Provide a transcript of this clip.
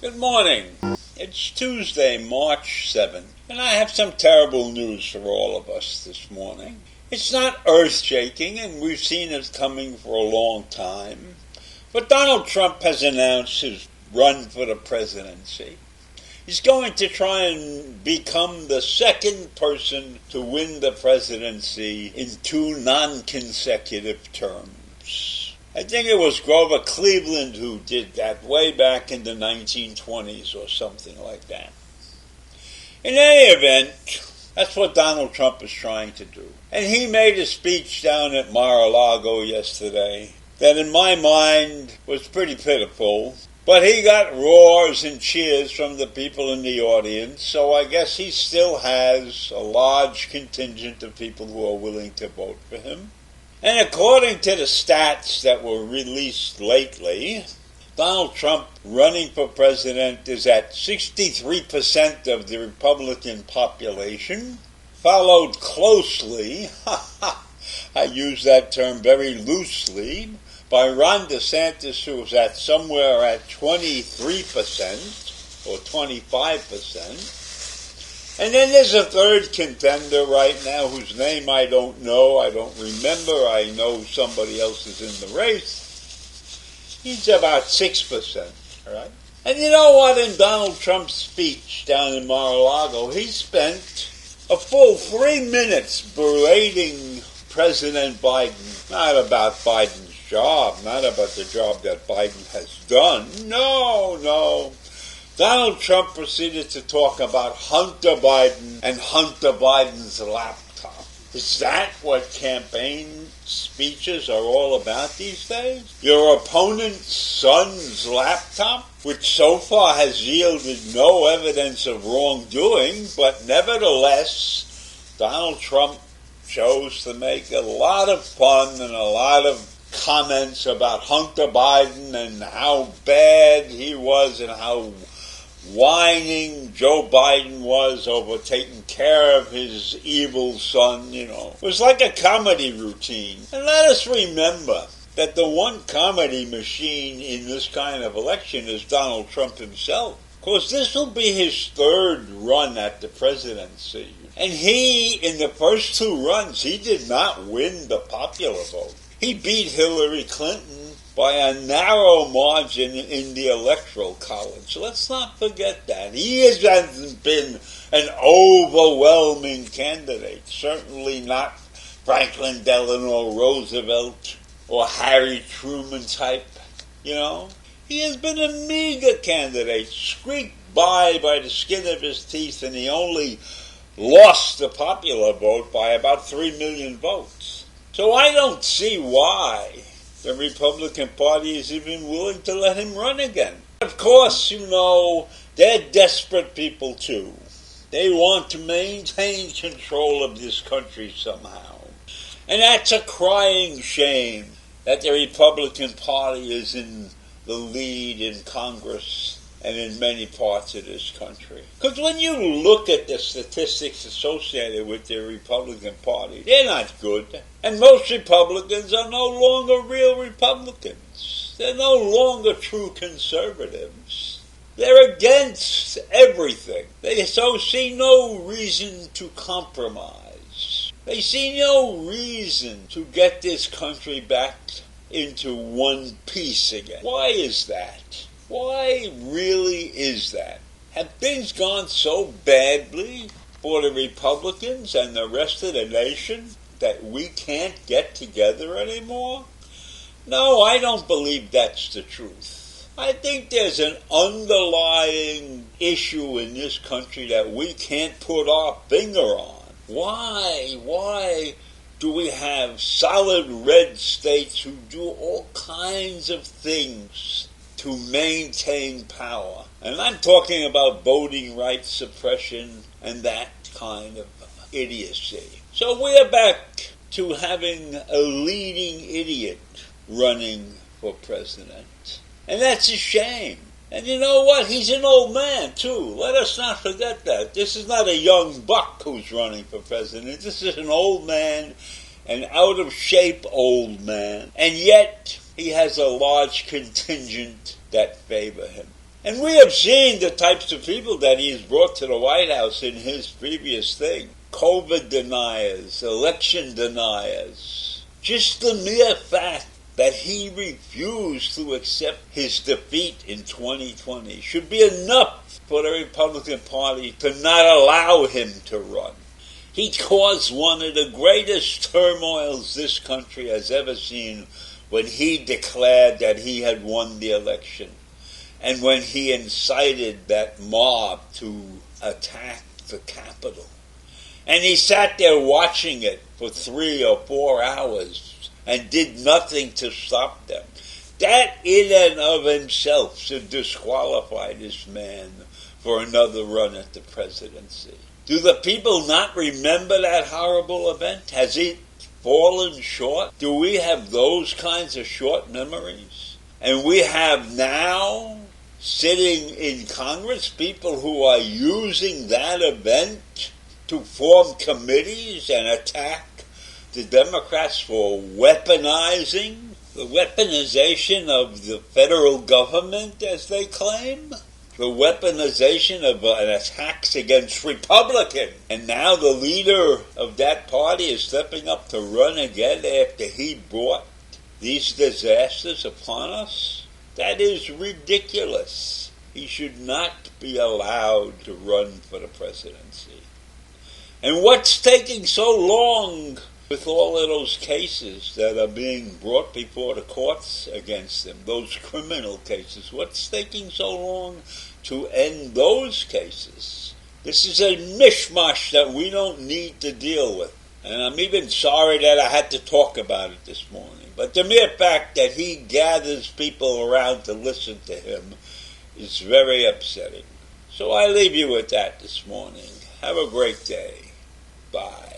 Good morning. It's Tuesday, March 7th, and I have some terrible news for all of us this morning. It's not earth-shaking, and we've seen it coming for a long time, but Donald Trump has announced his run for the presidency. He's going to try and become the second person to win the presidency in 2 non-consecutive terms. I think it was Grover Cleveland who did that way back in the 1920s or something like that. In any event, that's what Donald Trump is trying to do. And he made a speech down at Mar-a-Lago yesterday that in my mind was pretty pitiful. But he got roars and cheers from the people in the audience, so I guess he still has a large contingent of people who are willing to vote for him. And according to the stats that were released lately, Donald Trump running for president is at 63% of the Republican population, followed closely, I use that term very loosely, by Ron DeSantis, who was at somewhere at 23% or 25%. And then there's a third contender right now whose name I don't know, I don't remember, I know somebody else is in the race. He's about 6%, all right? And you know what, in Donald Trump's speech down in Mar-a-Lago, he spent a full 3 minutes berating President Biden, not about Biden's job, not about the job that Biden has done. No. Donald Trump proceeded to talk about Hunter Biden and Hunter Biden's laptop. Is that what campaign speeches are all about these days? Your opponent's son's laptop, which so far has yielded no evidence of wrongdoing, but nevertheless, Donald Trump chose to make a lot of fun and a lot of comments about Hunter Biden and how bad he was and how whining Joe Biden was over taking care of his evil son, It was like a comedy routine. And let us remember that the one comedy machine in this kind of election is Donald Trump himself. Of course, this will be his third run at the presidency. And he, in the first 2 runs, he did not win the popular vote. He beat Hillary Clinton by a narrow margin in the Electoral College. Let's not forget that. He hasn't been an overwhelming candidate. Certainly not Franklin Delano Roosevelt or Harry Truman type, He has been a meager candidate, squeaked by the skin of his teeth, and he only lost the popular vote by about 3 million votes. So I don't see why the Republican Party is even willing to let him run again. Of course, they're desperate people too. They want to maintain control of this country somehow. And that's a crying shame that the Republican Party is in the lead in Congress and in many parts of this country. Because when you look at the statistics associated with the Republican Party, they're not good. And most Republicans are no longer real Republicans. They're no longer true conservatives. They're against everything. They so see no reason to compromise. They see no reason to get this country back into one piece again. Why is that? Why really is that? Have things gone so badly for the Republicans and the rest of the nation that we can't get together anymore? No, I don't believe that's the truth. I think there's an underlying issue in this country that we can't put our finger on. Why do we have solid red states who do all kinds of things to maintain power? And I'm talking about voting rights suppression and that kind of idiocy. So we're back to having a leading idiot running for president. And that's a shame. And you know what? He's an old man, too. Let us not forget that. This is not a young buck who's running for president. This is an old man, an out-of-shape old man. And yet, he has a large contingent that favor him. And we have seen the types of people that he's brought to the White House in his previous thing. COVID deniers, election deniers. Just the mere fact that he refused to accept his defeat in 2020 should be enough for the Republican Party to not allow him to run. He caused one of the greatest turmoils this country has ever seen when he declared that he had won the election and when he incited that mob to attack the Capitol. And he sat there watching it for 3 or 4 hours and did nothing to stop them. That in and of himself should disqualify this man for another run at the presidency. Do the people not remember that horrible event? Has it fallen short? Do we have those kinds of short memories? And we have now, sitting in Congress, people who are using that event to form committees and attack the Democrats for weaponizing, the weaponization of the federal government, as they claim. The weaponization of attacks against Republicans. And now the leader of that party is stepping up to run again after he brought these disasters upon us. That is ridiculous. He should not be allowed to run for the presidency. And what's taking so long with all of those cases that are being brought before the courts against him, those criminal cases? What's taking so long to end those cases? This is a mishmash that we don't need to deal with. And I'm even sorry that I had to talk about it this morning. But the mere fact that he gathers people around to listen to him is very upsetting. So I leave you with that this morning. Have a great day. Bye.